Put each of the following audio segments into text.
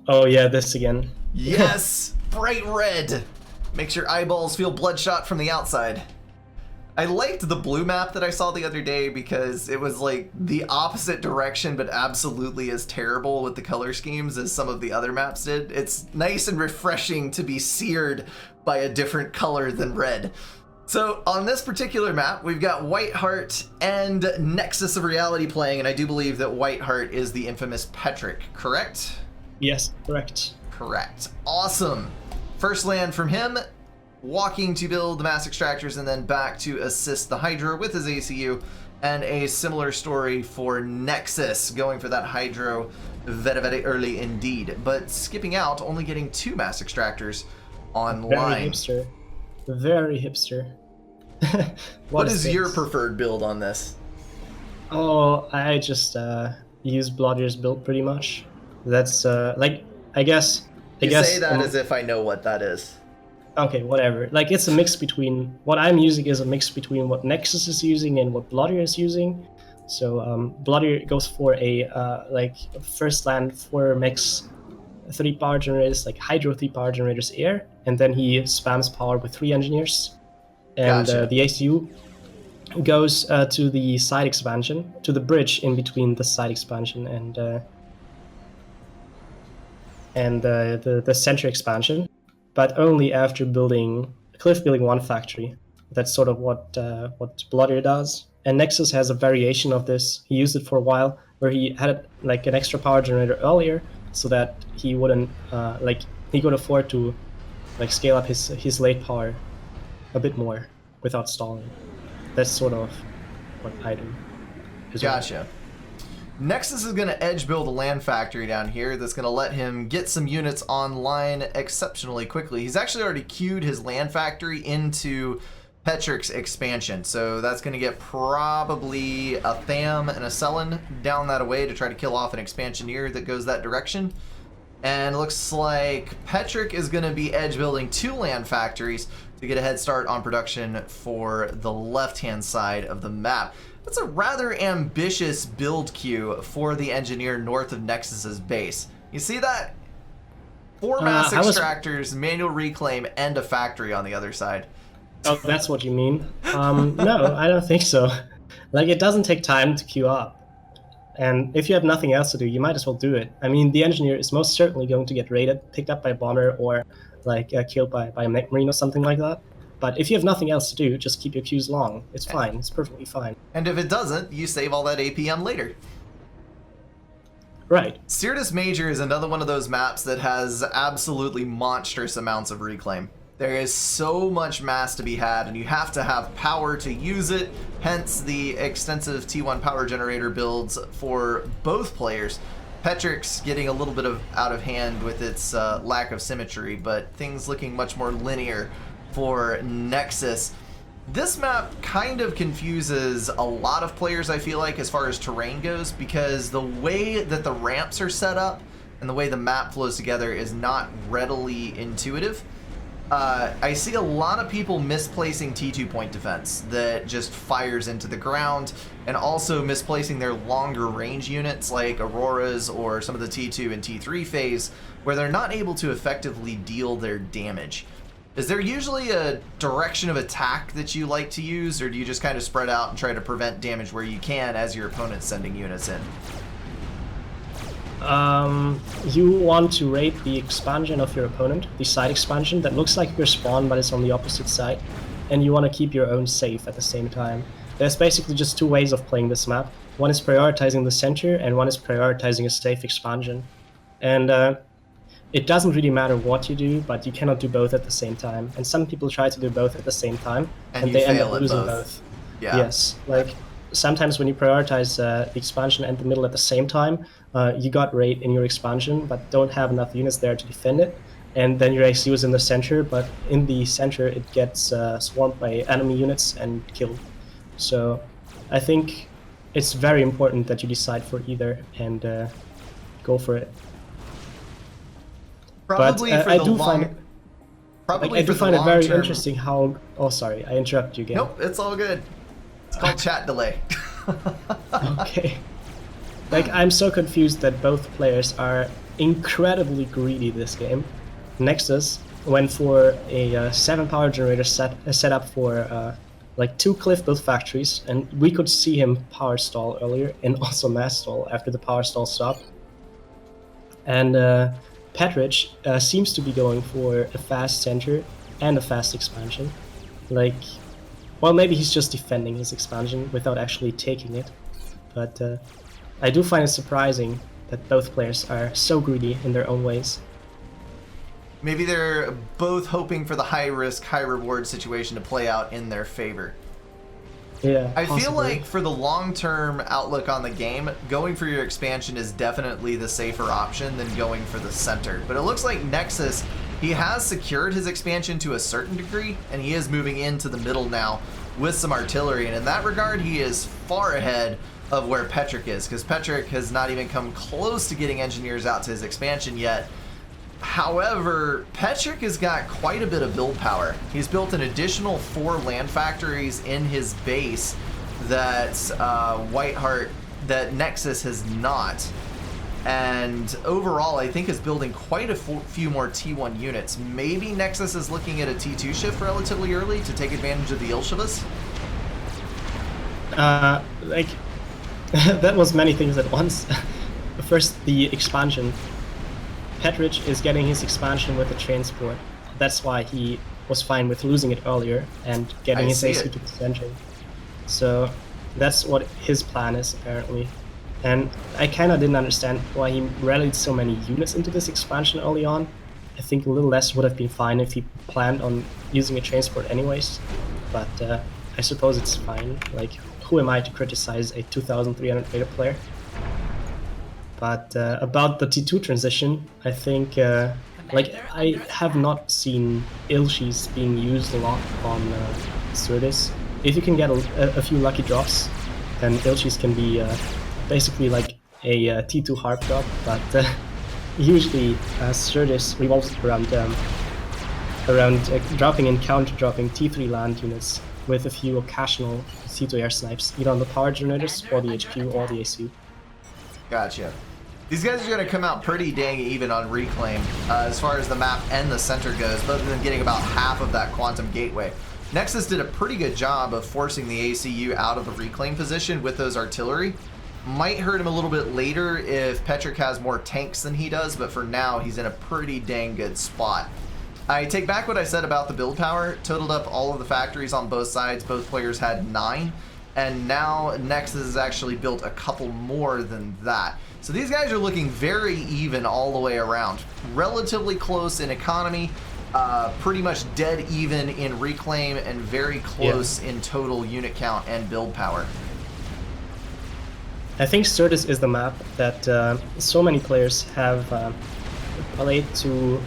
Oh yeah, this again. Yes! Bright red! Makes your eyeballs feel bloodshot from the outside. I liked the blue map that I saw the other day because it was like the opposite direction, but absolutely as terrible with the color schemes as some of the other maps did. It's nice and refreshing to be seared by a different color than red. So on this particular map, we've got Whiteheart and Nexus of Reality playing, and I do believe that Whiteheart is the infamous Petrick, correct? Yes, correct. Correct. Awesome. First land from him, walking to build the mass extractors and then back to assist the Hydro with his ACU, and a similar story for Nexus, going for that Hydro very, very early indeed, but skipping out, only getting 2 mass extractors online. Very hipster. Very hipster. What is your preferred build on this? Oh, I just use Bloodier's build pretty much. That's like, I guess say that as if I know what that is. Okay, whatever. Like, it's a mix between what I'm using is a mix between what Nexus is using and what Bloodier is using. So Bloodier goes for a like first land 4 mix 3 power generators, like Hydro 3 power generators air, and then he spams power with 3 engineers. And Gotcha. the ACU goes to the side expansion, to the bridge in between the side expansion and the center expansion, but only after building cliff building 1 factory. That's sort of what Bloodier does. And Nexus has a variation of this. He used it for a while, where he had like an extra power generator earlier, so that he wouldn't like he could afford to like scale up his late power a bit more without stalling. That's sort of what I do. Gotcha. Nexus is going to edge build a land factory down here that's going to let him get some units online exceptionally quickly. He's actually already queued his land factory into Petrick's expansion, so that's going to get probably a Tham and a Sellen down that away to try to kill off an expansioneer that goes that direction. And it looks like Petrick is going to be edge building 2 land factories to get a head start on production for the left-hand side of the map. That's a rather ambitious build queue for the engineer north of Nexus's base. You see that? 4 mass extractors, manual reclaim, and a factory on the other side. Oh, that's what you mean? No, I don't think so. Like, it doesn't take time to queue up. And if you have nothing else to do, you might as well do it. I mean, the engineer is most certainly going to get raided, picked up by a bomber, or like killed by a marine or something like that. But if you have nothing else to do, just keep your queues long. It's fine. It's perfectly fine. And if it doesn't, you save all that APM later. Right. Syrtis Major is another one of those maps that has absolutely monstrous amounts of reclaim. There is so much mass to be had, and you have to have power to use it, hence the extensive T1 power generator builds for both players. Petrick's getting a little bit out of hand with its lack of symmetry, but things looking much more linear for Nexus. This map kind of confuses a lot of players, I feel like, as far as terrain goes, because the way that the ramps are set up and the way the map flows together is not readily intuitive. I see a lot of people misplacing T2 point defense that just fires into the ground, and also misplacing their longer range units like Auroras or some of the T2 and T3 phase, where they're not able to effectively deal their damage. Is there usually a direction of attack that you like to use, or do you just kind of spread out and try to prevent damage where you can as your opponent's sending units in? You want to raid the expansion of your opponent, the side expansion that looks like your spawn but it's on the opposite side, and you want to keep your own safe at the same time. There's basically just 2 ways of playing this map. One is prioritizing the center, and one is prioritizing a safe expansion. And it doesn't really matter what you do, but you cannot do both at the same time. And some people try to do both at the same time, and they end up losing both. Yeah. Yes, like sometimes when you prioritize the expansion and the middle at the same time, you got raid in your expansion, but don't have enough units there to defend it. And then your ACU is in the center, but in the center it gets swarmed by enemy units and killed. So I think it's very important that you decide for either and go for it. Probably but for I the do long, find it, probably like, I for do the find it very long-term- interesting how. Oh, sorry, I interrupted you again. Nope, it's all good. It's called chat delay. Okay. Like, I'm so confused that both players are incredibly greedy this game. Nexus went for a 7 power generator set up for like 2 cliff built factories, and we could see him power stall earlier and also mass stall after the power stall stopped. And Petrich seems to be going for a fast center and a fast expansion. Like, well, maybe he's just defending his expansion without actually taking it. But I do find it surprising that both players are so greedy in their own ways. Maybe they're both hoping for the high risk, high reward situation to play out in their favor. Yeah, I possibly. feel like for the long-term outlook on the game, going for your expansion is definitely the safer option than going for the center. But it looks like Nexus, he has secured his expansion to a certain degree, and he is moving into the middle now with some artillery. And in that regard, he is far ahead of where Petrick is, because Petrick has not even come close to getting engineers out to his expansion yet. However, Petrick has got quite a bit of build power. He's built an additional 4 land factories in his base that Whiteheart, that Nexus has not. And overall, I think is building quite a few more T1 units. Maybe Nexus is looking at a T2 shift relatively early to take advantage of the Ilshevas? Like, that was many things at once. First, the expansion. Petrich is getting his expansion with the transport. That's why he was fine with losing it earlier and getting his AC to the center. So that's what his plan is, apparently. And I kind of didn't understand why he rallied so many units into this expansion early on. I think a little less would have been fine if he planned on using a transport anyways. But I suppose it's fine. Like, who am I to criticize a 2,300 meter player? But about the T2 transition, I think, like, I have not seen Ilshis being used a lot on Surdis. If you can get a few lucky drops, then Ilshis can be basically like a T2 harp drop, but usually Surdis revolves around dropping and counter-dropping T3 land units with a few occasional T2 air snipes, either on the power generators or the HQ or the ACU. Gotcha. These guys are going to come out pretty dang even on Reclaim as far as the map and the center goes, both of them getting about half of that Quantum Gateway. Nexus did a pretty good job of forcing the ACU out of the Reclaim position with those artillery. Might hurt him a little bit later if Petrick has more tanks than he does, but for now he's in a pretty dang good spot. I take back what I said about the build power. Totaled up all of the factories on both sides. Both players had 9. And now Nexus has actually built a couple more than that. So these guys are looking very even all the way around. Relatively close in economy, pretty much dead even in Reclaim, and very close in total unit count and build power. I think Surdis is the map that so many players have played to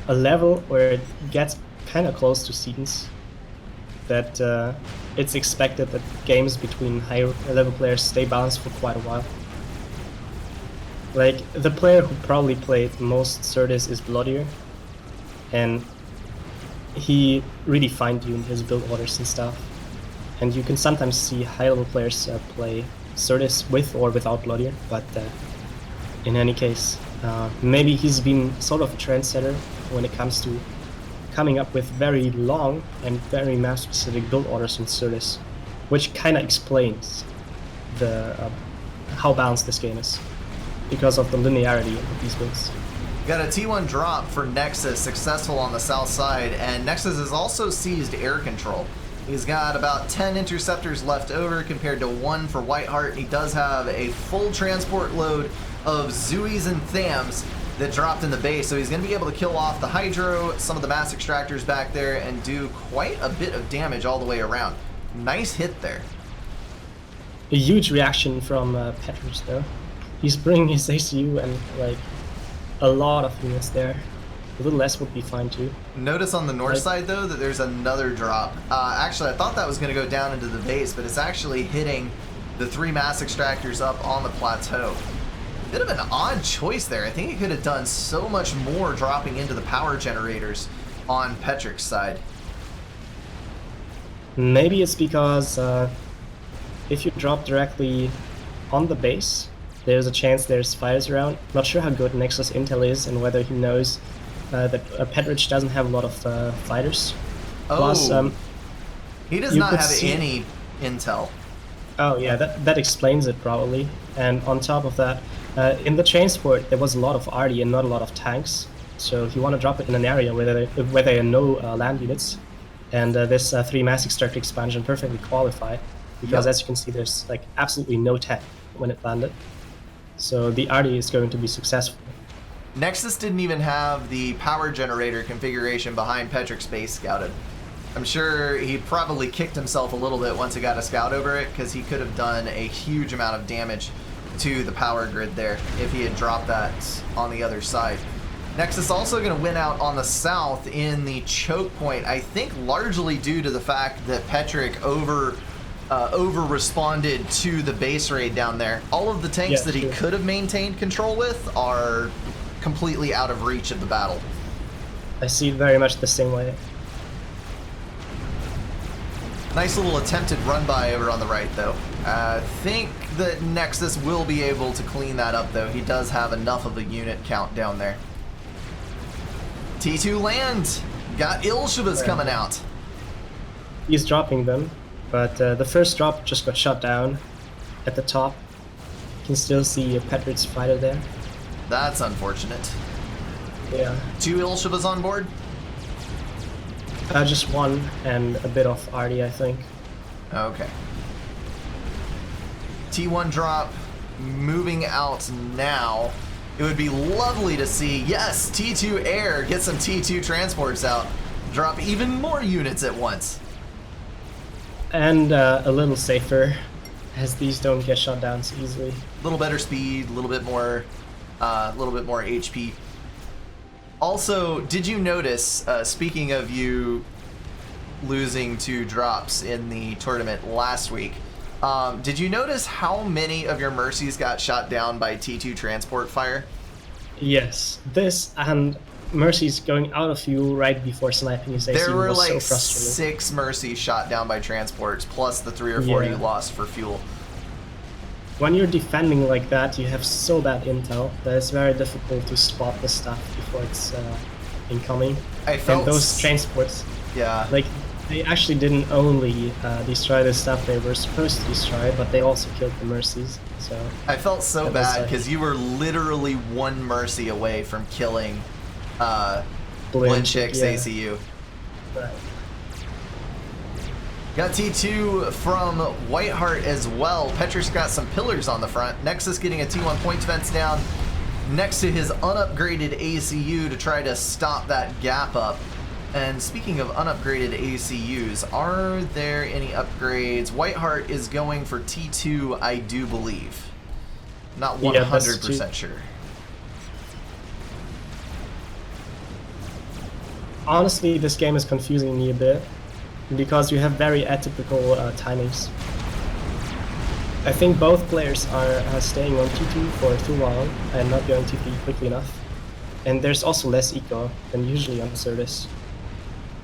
a level where it gets kind of close to Sedans. That it's expected that games between higher level players stay balanced for quite a while. Like, the player who probably played most Surdis is Bloodier, and he really fine-tuned his build orders and stuff. And you can sometimes see high-level players play Surdis with or without Bloodier, but in any case, maybe he's been sort of a trendsetter when it comes to coming up with very long and very map-specific build orders in Surdis, which kind of explains the how balanced this game is, because of the linearity of these builds. Got a T1 drop for Nexus, successful on the south side, and Nexus has also seized air control. He's got about 10 interceptors left over compared to 1 for Whiteheart. He does have a full transport load of Zooies and Thams that dropped in the base, so he's going to be able to kill off the Hydro, some of the mass extractors back there, and do quite a bit of damage all the way around. Nice hit there. A huge reaction from Petrich though. He's bringing his ACU and like a lot of units there. A little less would be fine too. Notice on the north side though that there's another drop. Actually, I thought that was going to go down into the base, but it's actually hitting the 3 mass extractors up on the plateau. Bit of an odd choice there. I think he could have done so much more dropping into the power generators on Petrick's side. Maybe it's because if you drop directly on the base, there's a chance there's fighters around. Not sure how good Nexus intel is and whether he knows that Petridge doesn't have a lot of fighters. Oh, Plus, he does not have any intel. Oh yeah, that explains it probably. And on top of that, in the transport there was a lot of arty and not a lot of tanks. So if you want to drop it in an area where there are no land units, and this 3 mass extractor expansion perfectly qualified, because as you can see, there's like absolutely no tech when it landed. So the arty is going to be successful. Nexus didn't even have the power generator configuration behind Petric's base scouted. I'm sure he probably kicked himself a little bit once he got a scout over it, because he could have done a huge amount of damage to the power grid there if he had dropped that on the other side. Nexus also going to win out on the south in the choke point, I think largely due to the fact that Petric over responded to the base raid down there. All of the tanks that he could have maintained control with are completely out of reach of the battle. I see it very much the same way. Nice little attempted run by over on the right though. I think that Nexus will be able to clean that up though. He does have enough of a unit count down there. T2 land! Got Ilshivas coming out. He's dropping them, but the first drop just got shut down at the top. You can still see a Petric's fighter there. That's unfortunate. Yeah. 2 Ilshivas on board? Just 1 and a bit of arty, I think. Okay. T1 drop moving out now. It would be lovely to see, yes, T2 air, get some T2 transports out, drop even more units at once. And a little safer, as these don't get shot down so easily. A little better speed, a little bit more HP. Also, did you notice, speaking of you losing 2 drops in the tournament last week, did you notice how many of your Mercies got shot down by T2 transport fire? Yes, this and Mercies going out of fuel right before sniping his AC there were was like so frustrating. 6 Mercies shot down by transports, plus the 3 or 4 you lost for fuel. When you're defending like that, you have so bad intel that it's very difficult to spot the stuff before it's incoming. And those transports, like they actually didn't only destroy the stuff they were supposed to destroy, but they also killed the Mercies. So I felt so bad because you were literally 1 Mercy away from killing Blinchik's ACU. Right. Got T2 from Whiteheart as well. Petric's got some pillars on the front. Nexus getting a T1 point defense down next to his unupgraded ACU to try to stop that gap up. And speaking of unupgraded ACUs, are there any upgrades? Whiteheart is going for T2, I do believe. Not 100% sure. Honestly, this game is confusing me a bit, because you have very atypical timings. I think both players are staying on T2 for too long and not going T3 quickly enough. And there's also less eco than usually on Certus.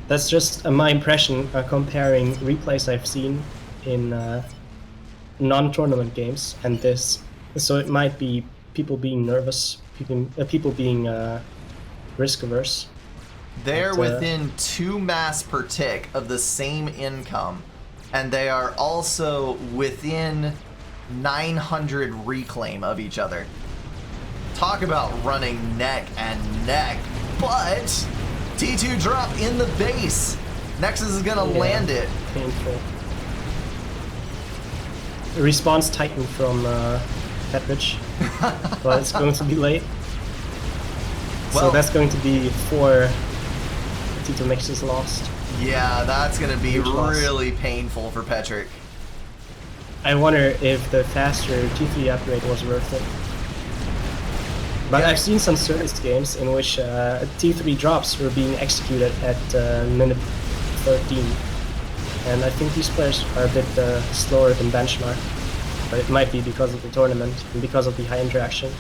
That's just my impression comparing replays I've seen in non-tournament games and this. So it might be people being nervous, people being risk-averse. They're within 2 mass per tick of the same income, and they are also within 900 reclaim of each other. Talk about running neck and neck, but T2 drop in the base. Nexus is gonna land it. Painful. A response Titan from Petrich, but it's going to be late. Well, so that's going to be 4 T2 Nexus lost. Yeah, that's gonna be really painful for Petric. I wonder if the faster T3 upgrade was worth it. But I've seen some service games in which T3 drops were being executed at minute 13. And I think these players are a bit slower than benchmark. But it might be because of the tournament and because of the high interaction.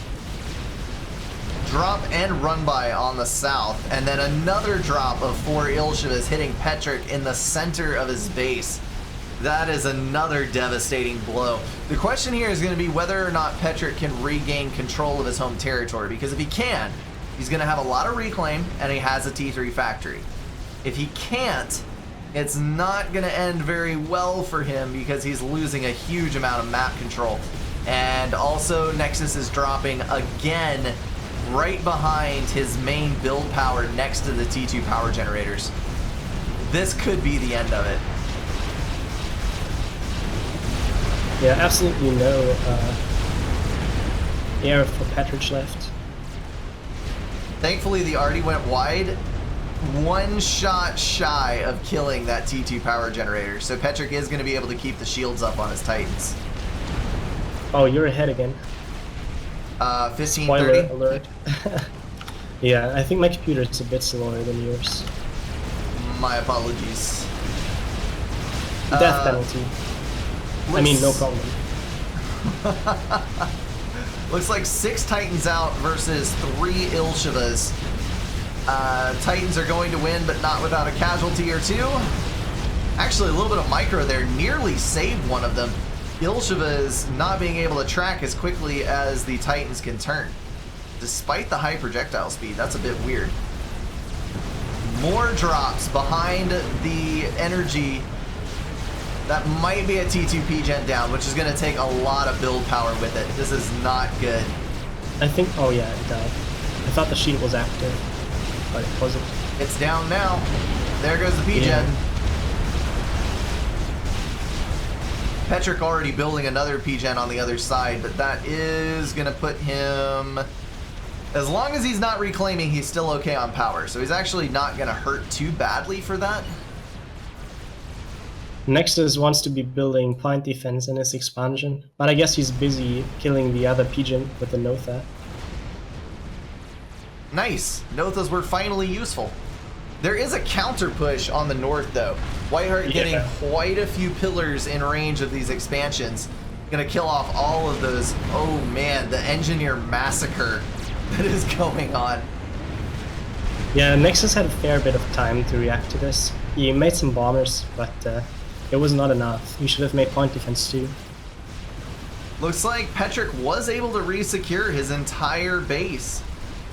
Drop and run by on the south, and then another drop of 4 Ilshivas hitting Petric in the center of his base. That is another devastating blow. The question here is going to be whether or not Petrick can regain control of his home territory, because if he can, he's going to have a lot of reclaim, and he has a T3 factory. If he can't, it's not going to end very well for him, because he's losing a huge amount of map control. And also, Nexus is dropping again right behind his main build power next to the T2 power generators. This could be the end of it. Yeah, absolutely no air for Petrick left. Thankfully, the Artie went wide, one shot shy of killing that T2 power generator. So Petrick is going to be able to keep the shields up on his Titans. Oh, you're ahead again. 1530. Spoiler alert. Yeah, I think my computer is a bit slower than yours. My apologies. Death penalty. I mean, no problem. Looks like 6 Titans out versus 3 Ilshivas. Titans are going to win, but not without a casualty or 2. Actually, a little bit of micro there nearly saved one of them. Ilshiva is not being able to track as quickly as the Titans can turn. Despite the high projectile speed, that's a bit weird. More drops behind the energy. That might be a T2P gen down, which is going to take a lot of build power with it. This is not good. I think, oh yeah, it died. I thought the shield was active, but it wasn't. It's down now. There goes the P-gen. Yeah. Petrick already building another P-gen on the other side, but that is going to put him... As long as he's not reclaiming, he's still okay on power. So he's actually not going to hurt too badly for that. Nexus wants to be building point defense in his expansion, but I guess he's busy killing the other Pigeon with the Notha. Nice. Nothas were finally useful. There is a counter push on the north, though. Whiteheart getting quite a few pillars in range of these expansions. Gonna kill off all of those. Oh man, the engineer massacre that is going on. Yeah, Nexus had a fair bit of time to react to this. He made some bombers, but it was not enough. He should have made point defense too. Looks like Petrick was able to re-secure his entire base.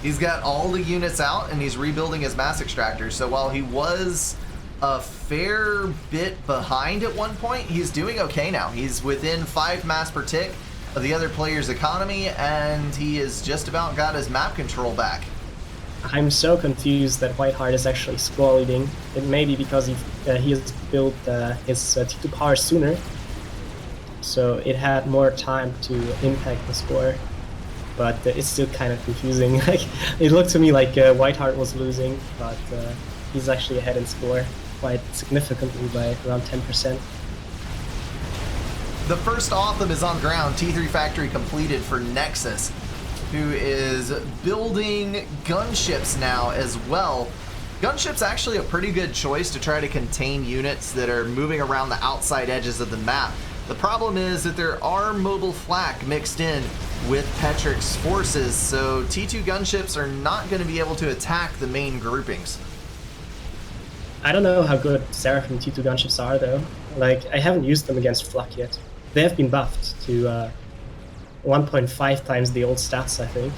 He's got all the units out and he's rebuilding his mass extractor. So while he was a fair bit behind at one point, he's doing okay now. He's within 5 mass per tick of the other player's economy, and he has just about got his map control back. I'm so confused that Whiteheart is actually score leading. It may be because he has built his T2 power sooner, so it had more time to impact the score. But it's still kind of confusing. Like, it looked to me like Whiteheart was losing, but he's actually ahead in score quite significantly by around 10%. The first Autumn is on ground. T3 factory completed for Nexus, who is building gunships now as well. Gunship's actually a pretty good choice to try to contain units that are moving around the outside edges of the map. The problem is that there are mobile flak mixed in with Petrick's forces, so T2 gunships are not going to be able to attack the main groupings. I don't know how good Seraphim T2 gunships are though. Like, I haven't used them against flak yet. They have been buffed to 1.5 times the old stats, I think.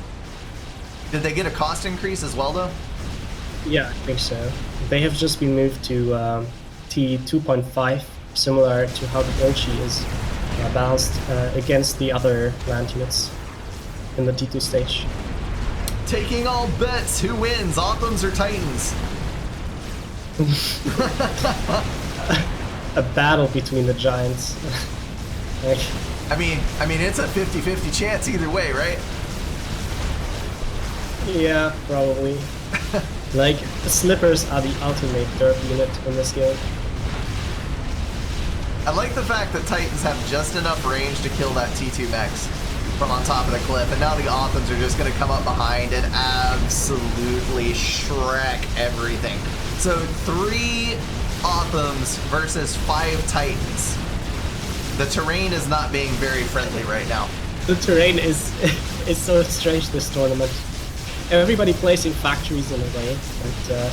Did they get a cost increase as well though? Yeah, I think so. They have just been moved to T2.5, similar to how the Dolce is balanced against the other land units in the T2 stage. Taking all bets, who wins, Authams or Titans? A battle between the giants. Like, I mean, it's a 50-50 chance either way, right? yeah, probably. Like, the Slippers are the ultimate derp unit in this game. I like the fact that Titans have just enough range to kill that T2 mechs from on top of the cliff, and now the Authams are just going to come up behind and absolutely Shrek everything. So 3 Authams versus 5 Titans. The terrain is not being very friendly right now. The terrain is so strange this tournament. Everybody placing factories in a way, but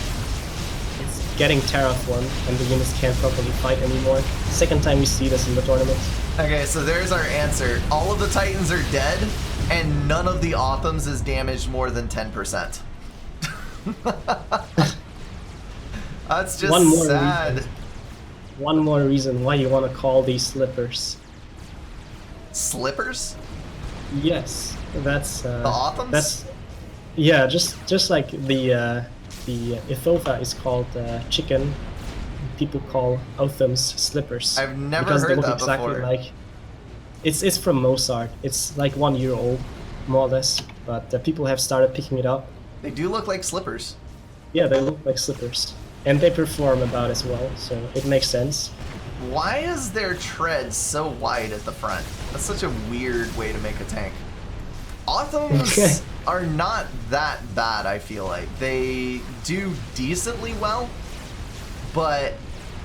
getting terraformed and the units can't properly fight anymore. Second time we see this in the tournament. Okay, so there's our answer. All of the Titans are dead, and none of the Authams is damaged more than 10%. That's just sad. One more reason why you want to call these slippers. Slippers? Yes, that's the Authams. That's yeah, just like the Ithofa is called chicken. People call Authams slippers. I've never because heard they look that exactly before. like. It's from Mozart. It's like 1 year old, more or less. But people have started picking it up. They do look like slippers. Yeah, they look like slippers, and they perform about as well. So it makes sense. Why is their tread so wide at the front? That's such a weird way to make a tank. Authams are not that bad, I feel like. They do decently well, but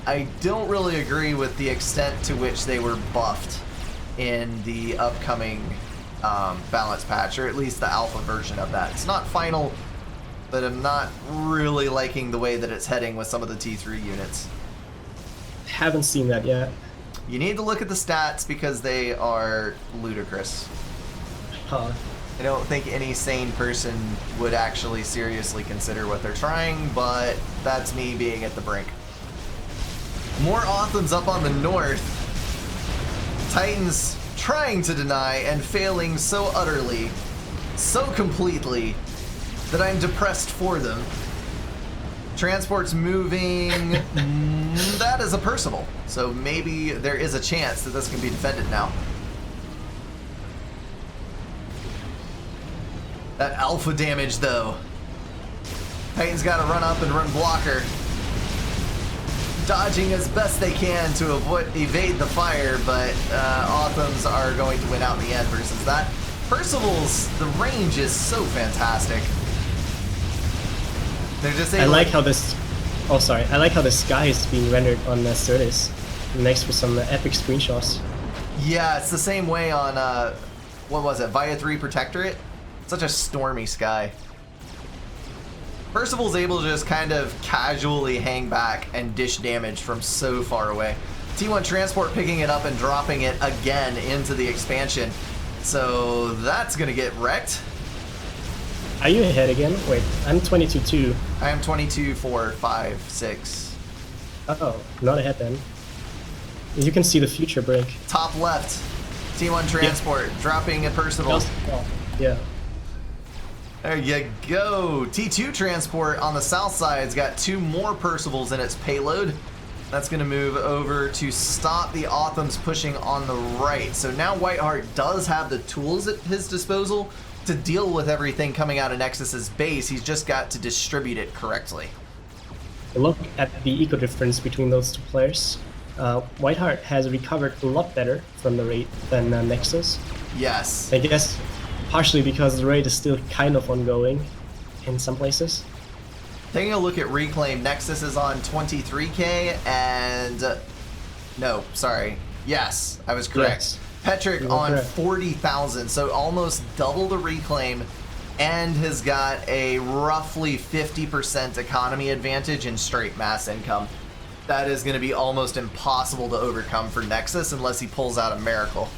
I don't really agree with the extent to which they were buffed in the upcoming balance patch, or at least the alpha version of that. It's not final, but I'm not really liking the way that it's heading with some of the T3 units. Haven't seen that yet. You need to look at the stats because they are ludicrous. Huh. I don't think any sane person would actually seriously consider what they're trying, but that's me being at the brink. More Authams up on the north. Titans trying to deny and failing so utterly, so completely, that I'm depressed for them. Transport's moving. That is a Percival. So maybe there is a chance that this can be defended now. That alpha damage, though. Titans got to run up and run blocker. Dodging as best they can to evade the fire, but Authams are going to win out in the end versus that. Percival's, the range is so fantastic. They're just able. I like how this. Oh, sorry. I like how the sky is being rendered on Certus next to some epic screenshots. Yeah, it's the same way on what was it? Via 3 Protectorate. Such a stormy sky. Percival's able to just kind of casually hang back and dish damage from so far away. T1 Transport picking it up and dropping it again into the expansion. So that's gonna get wrecked. Are you ahead again? Wait, I'm 22-2. I am 22-4, 5, 6. Oh, not ahead then. You can see the future break. Top left, T1 Transport dropping a Percival. Yeah. There you go. T2 Transport on the south side's got 2 more Percivals in its payload. That's going to move over to stop the Authams pushing on the right. So now Whiteheart does have the tools at his disposal to deal with everything coming out of Nexus's base. He's just got to distribute it correctly. Look at the eco difference between those two players. Whiteheart has recovered a lot better from the raid than Nexus. Yes. I guess partially because the raid is still kind of ongoing in some places. Taking a look at Reclaim, Nexus is on 23k and... no, sorry. Yes, I was correct. Yes. Petrick on 40,000, so almost double the Reclaim, and has got a roughly 50% economy advantage in straight mass income. That is going to be almost impossible to overcome for Nexus unless he pulls out a miracle.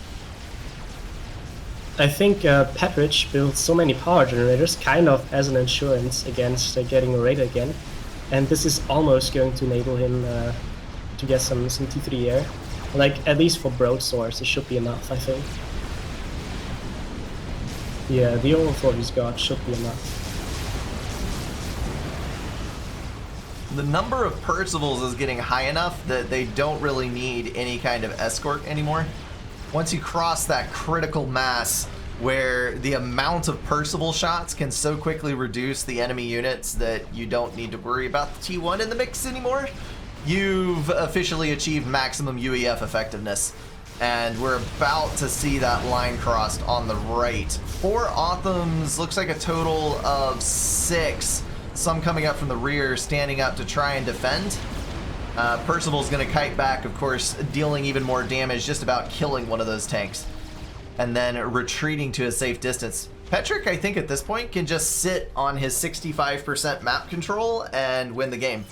I think Petrich built so many power generators kind of as an insurance against getting raided again, and this is almost going to enable him to get some T3 air. Like, at least for broadswords, it should be enough, I think. Yeah, the overflow he's got should be enough. The number of Percivals is getting high enough that they don't really need any kind of escort anymore. Once you cross that critical mass where the amount of Percival shots can so quickly reduce the enemy units that you don't need to worry about the T1 in the mix anymore, you've officially achieved maximum UEF effectiveness. And we're about to see that line crossed on the right. 4 Authams, looks like a total of 6. Some coming up from the rear, standing up to try and defend. Percival's going to kite back, of course, dealing even more damage, just about killing one of those tanks. And then retreating to a safe distance. Petrick, I think at this point, can just sit on his 65% map control and win the game.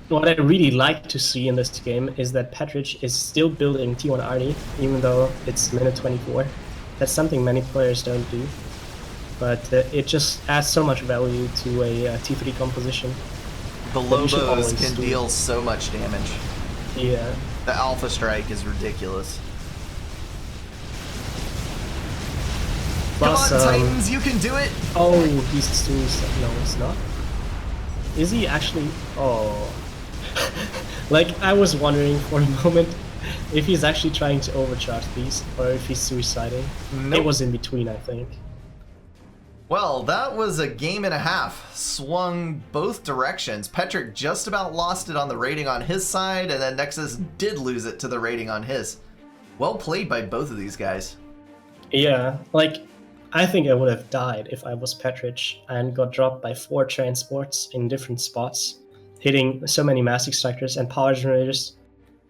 What I really like to see in this game is that Petrich is still building T1 arty, even though it's minute 24. That's something many players don't do. But it just adds so much value to a T3 composition. The Lobos can deal so much damage. Yeah. The Alpha Strike is ridiculous. Plus, come on, Titans, you can do it! Oh, he's suicide. No, he's not. Is he actually? Oh. Like, I was wondering for a moment if he's actually trying to overcharge these, or if he's suiciding. Nope. It was in between, I think. Well, that was a game and a half. Swung both directions. Petric just about lost it on the rating on his side, and then Nexus did lose it to the rating on his. Well played by both of these guys. Yeah, like, I think I would have died if I was Petrich and got dropped by 4 transports in different spots, hitting so many mass extractors and power generators.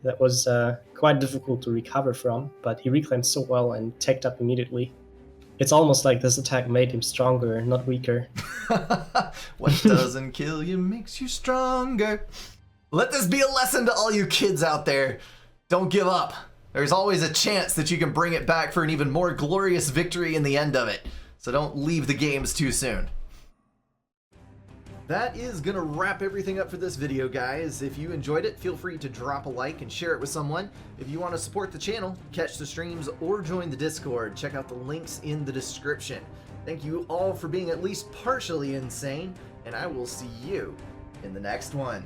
That was quite difficult to recover from, but he reclaimed so well and teched up immediately. It's almost like this attack made him stronger, not weaker. What doesn't kill you makes you stronger. Let this be a lesson to all you kids out there. Don't give up. There's always a chance that you can bring it back for an even more glorious victory in the end of it. So don't leave the games too soon. That is gonna wrap everything up for this video, guys. If you enjoyed it, feel free to drop a like and share it with someone. If you want to support the channel, catch the streams, or join the Discord, check out the links in the description. Thank you all for being at least partially insane, and I will see you in the next one.